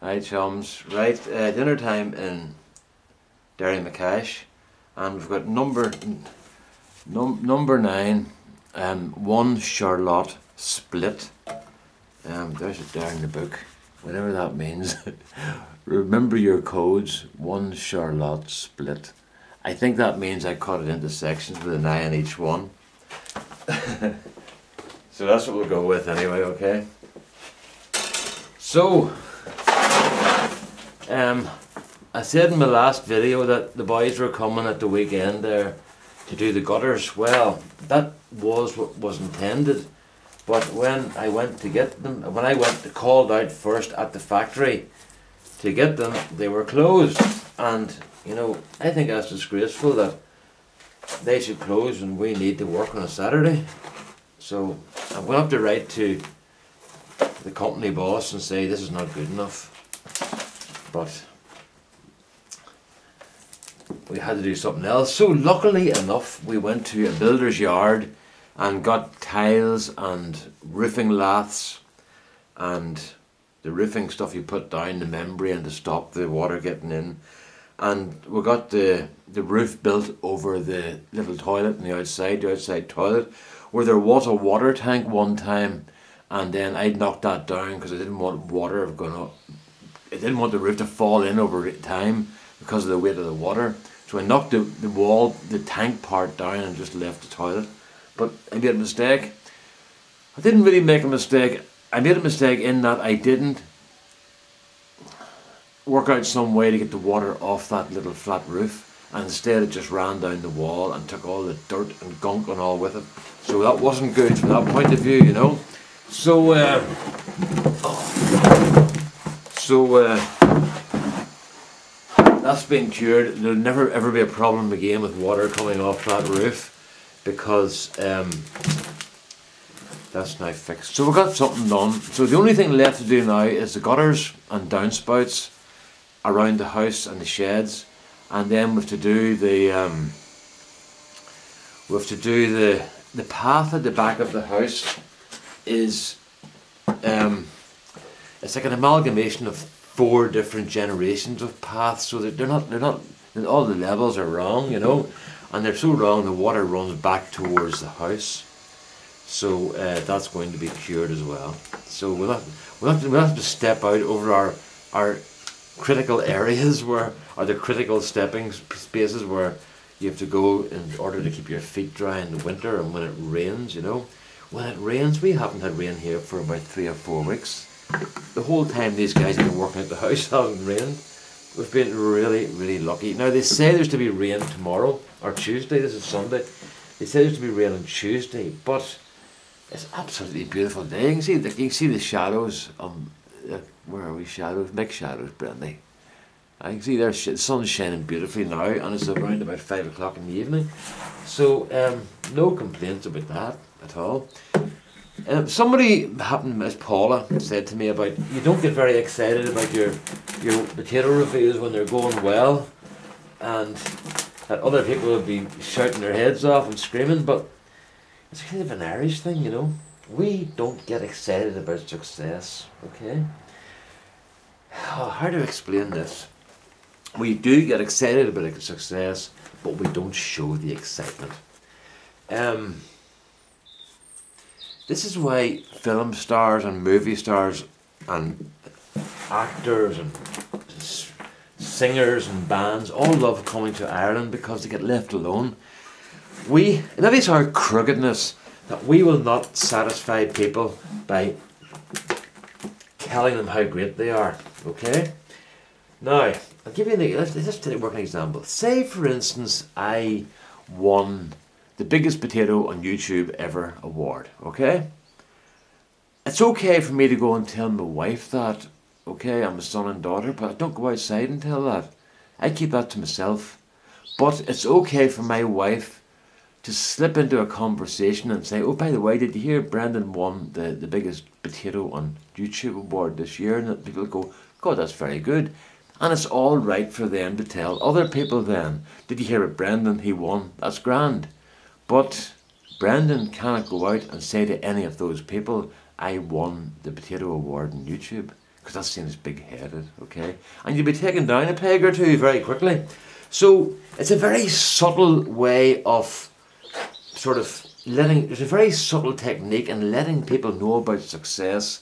Hi chums, right, dinner time in Derry McCash, and we've got number 9, one Charlotte split. There's it there in the book, whatever that means. Remember your codes, one Charlotte split. I think that means I cut it into sections with an eye on each one. So that's what we'll go with anyway, okay? So, I said in my last video that the boys were coming at the weekend there to do the gutters. Well, that was what was intended, but when I went to get them, called out first at the factory to get them, they were closed. And you know, I think that's disgraceful that they should close when we need to work on a Saturday. So I'm going to have to write to the company boss and say this is not good enough. But we had to do something else. So luckily enough, we went to a builder's yard and got tiles and roofing laths and the roofing stuff you put down, the membrane to stop the water getting in. And we got the roof built over the little toilet on the outside toilet, where there was a water tank one time, and then I knocked that down because I didn't want water going up. I didn't want the roof to fall in over time because of the weight of the water. So I knocked the tank part down and just left the toilet. But I made a mistake. I didn't really make a mistake. I made a mistake in that I didn't work out some way to get the water off that little flat roof, and instead it just ran down the wall and took all the dirt and gunk and all with it. So that wasn't good from that point of view, you know. So that's been cured. There'll never ever be a problem again with water coming off that roof, because that's now fixed. So we've got something done. So the only thing left to do now is the gutters and downspouts around the house and the sheds, and then we have to do the path at the back of the house. Is it's like an amalgamation of 4 different generations of paths, so that they're not all the levels are wrong, you know, and they're so wrong the water runs back towards the house. So that's going to be cured as well. So we'll have to step out over our critical areas or the critical stepping spaces where you have to go in order to keep your feet dry in the winter and when it rains, you know. When it rains, we haven't had rain here for about 3 or 4 weeks. The whole time these guys have been working at the house hasn't rained. We've been really, really lucky. Now they say there's to be rain tomorrow or Tuesday. This is Sunday. They say there's to be rain on Tuesday, but it's absolutely beautiful day. You can see the shadows. Where are we? Shadows, big shadows, Brendy. I can see the sun's shining beautifully now, and it's around about 5 o'clock in the evening. So no complaints about that at all. Somebody happened, as Paula said to me, about you don't get very excited about your potato reviews when they're going well, and that other people will be shouting their heads off and screaming. But it's kind of an Irish thing, you know. We don't get excited about success, okay? Oh, how to explain this? We do get excited about success, but we don't show the excitement. This is why film stars and movie stars and actors and singers and bands all love coming to Ireland, because they get left alone. That is our crookedness, that we will not satisfy people by telling them how great they are, okay? Now, I'll give you let's just work an example. Say, for instance, I won the biggest potato on YouTube ever award, okay? It's okay for me to go and tell my wife that, okay, I'm a son and daughter, but I don't go outside and tell that. I keep that to myself. But it's okay for my wife to slip into a conversation and say, oh, by the way, did you hear Brendan won the biggest potato on YouTube award this year? And people go, God, that's very good. And it's all right for them to tell other people then, did you hear it, Brendan, he won, that's grand. But Brendan cannot go out and say to any of those people, I won the potato award on YouTube, because that's seen as big-headed, okay? And you'll be taken down a peg or two very quickly. So it's a very subtle way of sort of there's a very subtle technique in letting people know about success,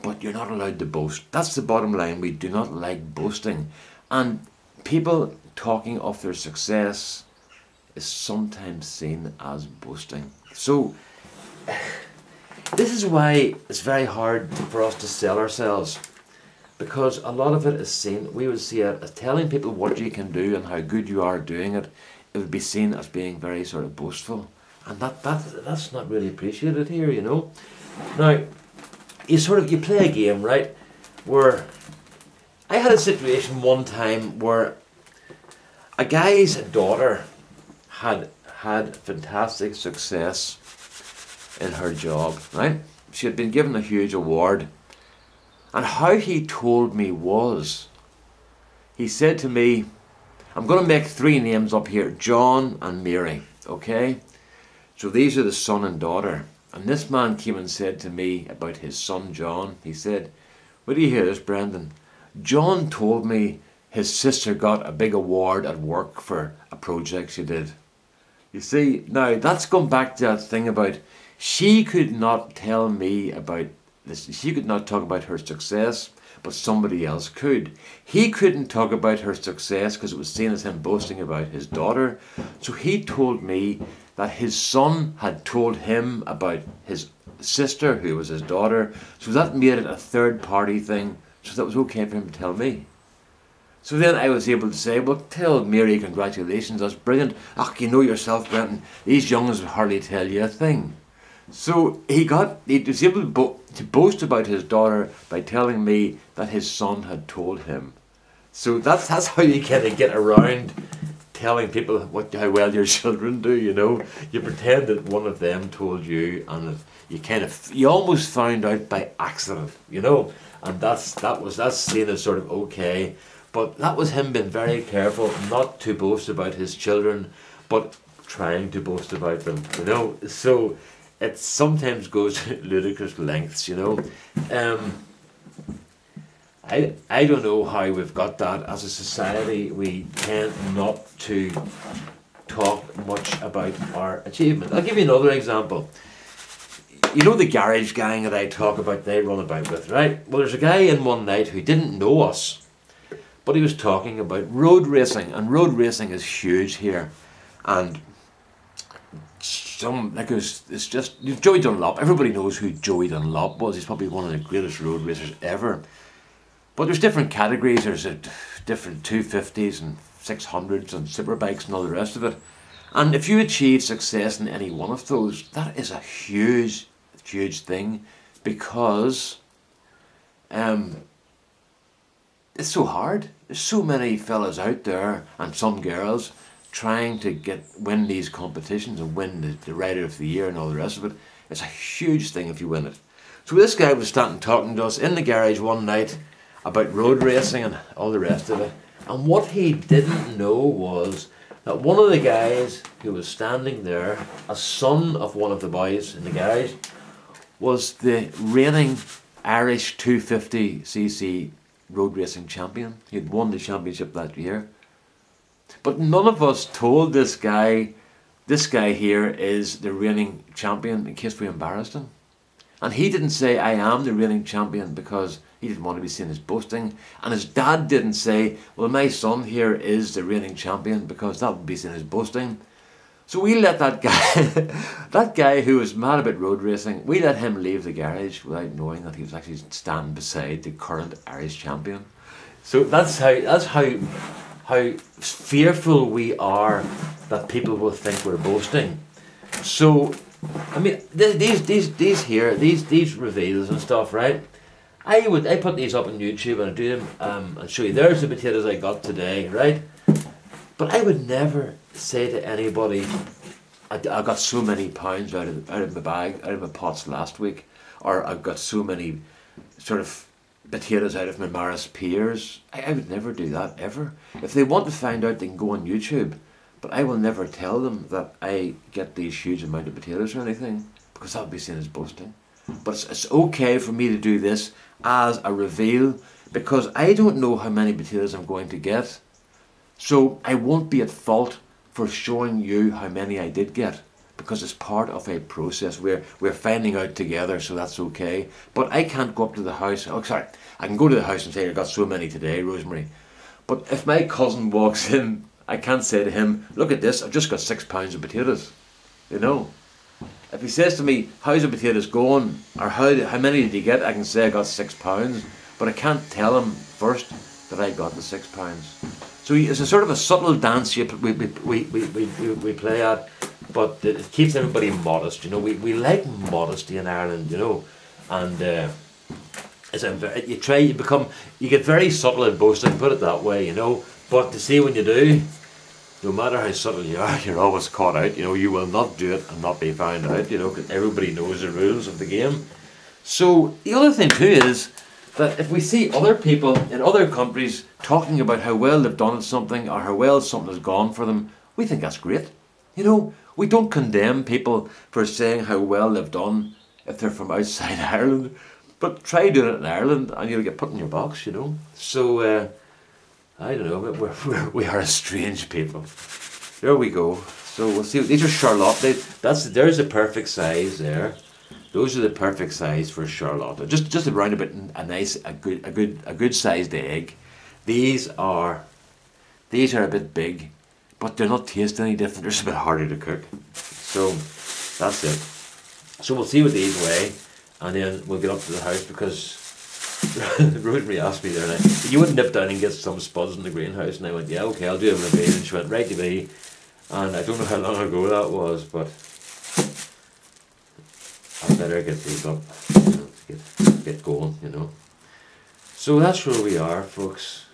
but you're not allowed to boast. That's the bottom line. We do not like boasting. And people talking of their success is sometimes seen as boasting. So this is why it's very hard for us to sell ourselves, because a lot of it is seen, we would see it as telling people what you can do and how good you are doing it. It would be seen as being very sort of boastful, and that's not really appreciated here, you know. Now, you play a game, right, where I had a situation one time where a guy's daughter had fantastic success in her job, right? She had been given a huge award, and how he told me was, he said to me, I'm going to make 3 names up here, John and Mary, okay? So these are the son and daughter. And this man came and said to me about his son John, he said, "What do you hear this, Brendan? John told me his sister got a big award at work for a project she did." You see, now that's gone back to that thing about, she could not tell me about this, she could not talk about her success, but somebody else could. He couldn't talk about her success because it was seen as him boasting about his daughter. So he told me that his son had told him about his sister, who was his daughter. So that made it a third party thing. So that was okay for him to tell me. So then I was able to say, well, tell Mary congratulations, that's brilliant. Ach, you know yourself, Brenton, these young'uns will hardly tell you a thing. So he was able to boast about his daughter by telling me that his son had told him. So that's how you kind of get around telling people how well your children do, you know. You pretend that one of them told you, and you almost found out by accident, you know. And that's seen as sort of okay. But that was him being very careful not to boast about his children, but trying to boast about them, you know. So it sometimes goes to ludicrous lengths, you know. I don't know how we've got that. As a society, we tend not to talk much about our achievement. I'll give you another example. You know the garage gang that I talk about, they run about with, right? Well, there's a guy in one night who didn't know us, but he was talking about road racing, and road racing is huge here. And it's just Joey Dunlop. Everybody knows who Joey Dunlop was. He's probably one of the greatest road racers ever. But there's different categories. There's different 250s and 600s and superbikes and all the rest of it. And if you achieve success in any one of those, that is a huge, huge thing, because it's so hard. There's so many fellas out there, and some girls, trying to win these competitions and win the Rider of the Year and all the rest of it. It's a huge thing if you win it. So this guy was standing talking to us in the garage one night about road racing and all the rest of it. And what he didn't know was that one of the guys who was standing there, a son of one of the boys in the garage, was the reigning Irish 250cc road racing champion. He had won the championship that year. But none of us told this guy here is the reigning champion in case we embarrassed him. And he didn't say, I am the reigning champion, because he didn't want to be seen as boasting. And his dad didn't say, well, my son here is the reigning champion, because that would be seen as boasting. So we let that guy, that guy who was mad about road racing, we let him leave the garage without knowing that he was actually standing beside the current Irish champion. So that's how fearful we are that people will think we're boasting. So, I mean, these reveals and stuff, right? I put these up on YouTube and I do them and show you. There's the potatoes I got today, right? But I would never say to anybody, I got so many pounds out of my bag, out of my pots last week, or I've got so many sort of potatoes out of my Maris pears. I would never do that, ever. If they want to find out, they can go on YouTube. But I will never tell them that I get these huge amount of potatoes or anything, because that would be seen as boasting. but it's okay for me to do this as a reveal, because I don't know how many potatoes I'm going to get. So I won't be at fault for showing you how many I did get, because it's part of a process. We're finding out together, so that's okay. But I can't go up to the house. Oh, sorry. I can go to the house and say, I got so many today, Rosemary. But if my cousin walks in, I can't say to him, look at this, I've just got 6 pounds of potatoes. You know? If he says to me, how's the potatoes going? Or how many did you get? I can say I got 6 pounds. But I can't tell him first that I got the 6 pounds. So it's a sort of a subtle dance we play at, but it keeps everybody modest. You know, we like modesty in Ireland. You know, and you get very subtle in boasting. Put it that way. You know, but to see when you do, no matter how subtle you are, you're always caught out. You know, you will not do it and not be found out. You know, because everybody knows the rules of the game. So the other thing too is that if we see other people in other countries talking about how well they've done at something or how well something has gone for them, we think that's great. You know, we don't condemn people for saying how well they've done if they're from outside Ireland, but try doing it in Ireland and you'll get put in your box, you know. So, I don't know, we are a strange people. There we go. So we'll see. These are Charlotte. There's a perfect size there. Those are the perfect size for a Charlotte. Just around about a good sized egg. These are a bit big, but they're not taste any different. They're just a bit harder to cook. So that's it. So we'll see what these weigh, and then we'll get up to the house, because Rosemary asked me there, you wouldn't nip down and get some spuds in the greenhouse, and I went, yeah, okay, I'll do a reveal. And she went, right to me. And I don't know how long ago that was, but I better get these up, get going, you know. So that's where we are, folks.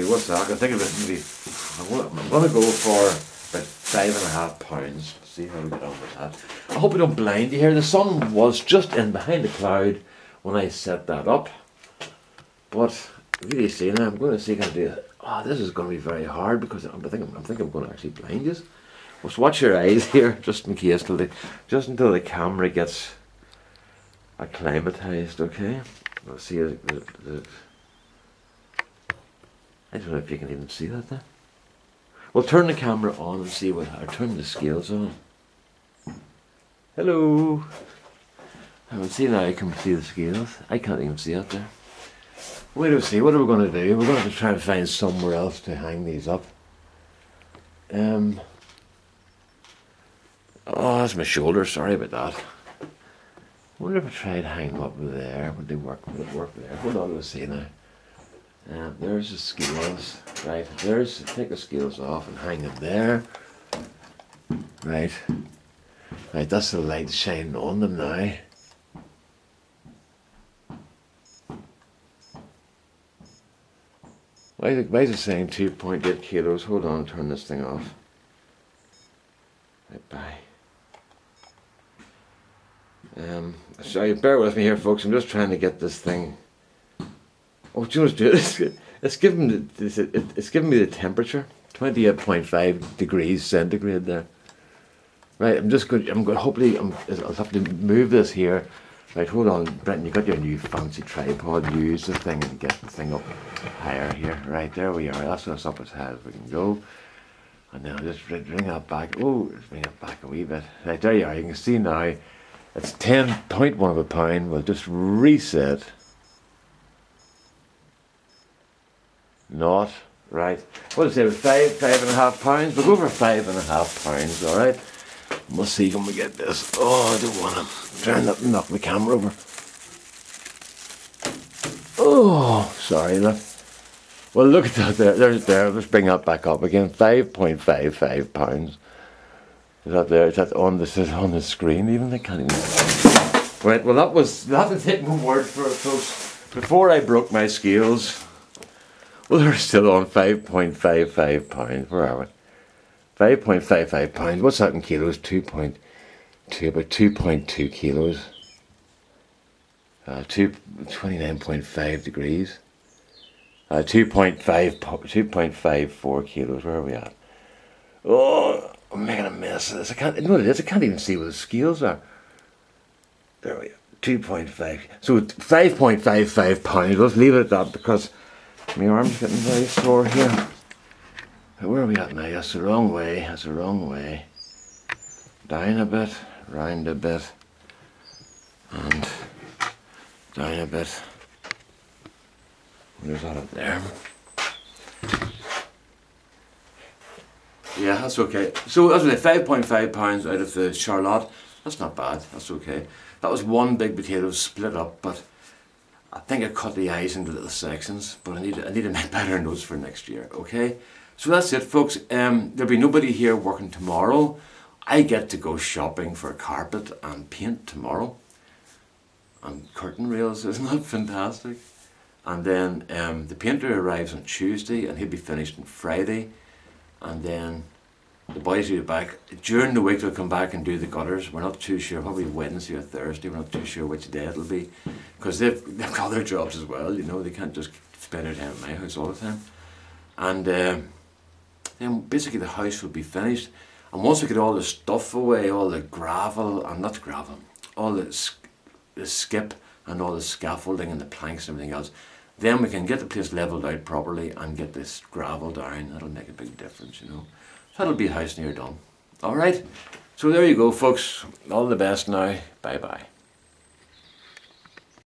What's that? I think of it maybe. I'm going to go for about 5.5 pounds. See how we get on with that. I hope we don't blind you here. The sun was just in behind the cloud when I set that up. But really, see now, I'm going to see can I do it. Oh, this is going to be very hard, because I think I'm going to actually blind you. Well, so watch your eyes here, just in case, just until the camera gets acclimatized. Okay. Let's see. I don't know if you can even see that there. We'll turn the camera on and see what. I'll turn the scales on. Hello. I will see now. I can see the scales. I can't even see it there. Wait a see. What are we going to do? We're going to have to try and find somewhere else to hang these up. Oh, that's my shoulder. Sorry about that. I wonder if I tried to hang them up there. Would they work? Would it work there? Hold on, let's see now. There's the scales. Right. Take the scales off and hang them there. Right. Right. That's the light shining on them now. Why is it saying 2.8 kilos? Hold on, turn this thing off. Right, bye. Sorry, bear with me here, folks. I'm just trying to get this thing. Oh, do you know what's doing? It's giving me the temperature, 28.5 degrees centigrade there. Right, I'm going. Hopefully, I'll have to move this here. Right, hold on, Brenton. You got your new fancy tripod. Use the thing and get the thing up higher here. Right, there we are. That's us up as high as we can go. And then I'll just bring that back. Oh, let's bring it back a wee bit. Right, there you are. You can see now. It's 10.1 of a pound. We'll just reset. Not right. What did I say? 5.5 pounds. We'll go for 5.5 pounds. All right. We'll see when we get this. Oh, I don't want to. Trying not to knock the camera over. Oh, sorry. Look. Well, look at that there. There's there. Let's bring that back up again. 5.55 pounds. Is that there? Is that on the screen? Even I can't even. Right. Well, that was. You have to take my word for it, folks. Before I broke my scales. Well, they're still on 5.55 pounds. Where are we? 5.55 pounds. What's that in kilos? 2.2, about 2.2 kilos. 29.5 degrees. 2.54 kilos. Where are we at? Oh, I'm making a mess of this. I can't. You know what it is? I can't even see what the scales are. There we are. 2.5. So 5.55 pounds. Let's leave it at that because my arm's getting very sore here. Where are we at now? That's the wrong way. That's the wrong way. Down a bit, round a bit, and down a bit. There's that up there. Yeah, that's okay. So that's like 5.5 pounds out of the Charlotte. That's not bad. That's okay. That was one big potato split up, but I think I cut the eyes into little sections. But I need to make better notes for next year. Okay. So that's it, folks. There'll be nobody here working tomorrow. I get to go shopping for carpet and paint tomorrow. And curtain rails, isn't that fantastic? And then the painter arrives on Tuesday and he'll be finished on Friday. And then the boys will be back. During the week they'll come back and do the gutters. We're not too sure, probably Wednesday or Thursday. We're not too sure which day it'll be. Because they've got their jobs as well, you know. They can't just spend their time at my house all the time. And then basically the house will be finished. And once we get all the stuff away, all the gravel, and not gravel, all the skip and all the scaffolding and the planks and everything else, then we can get the place levelled out properly and get this gravel down. That'll make a big difference, you know. So that'll be a house near done. Alright, so there you go, folks. All the best now. Bye bye.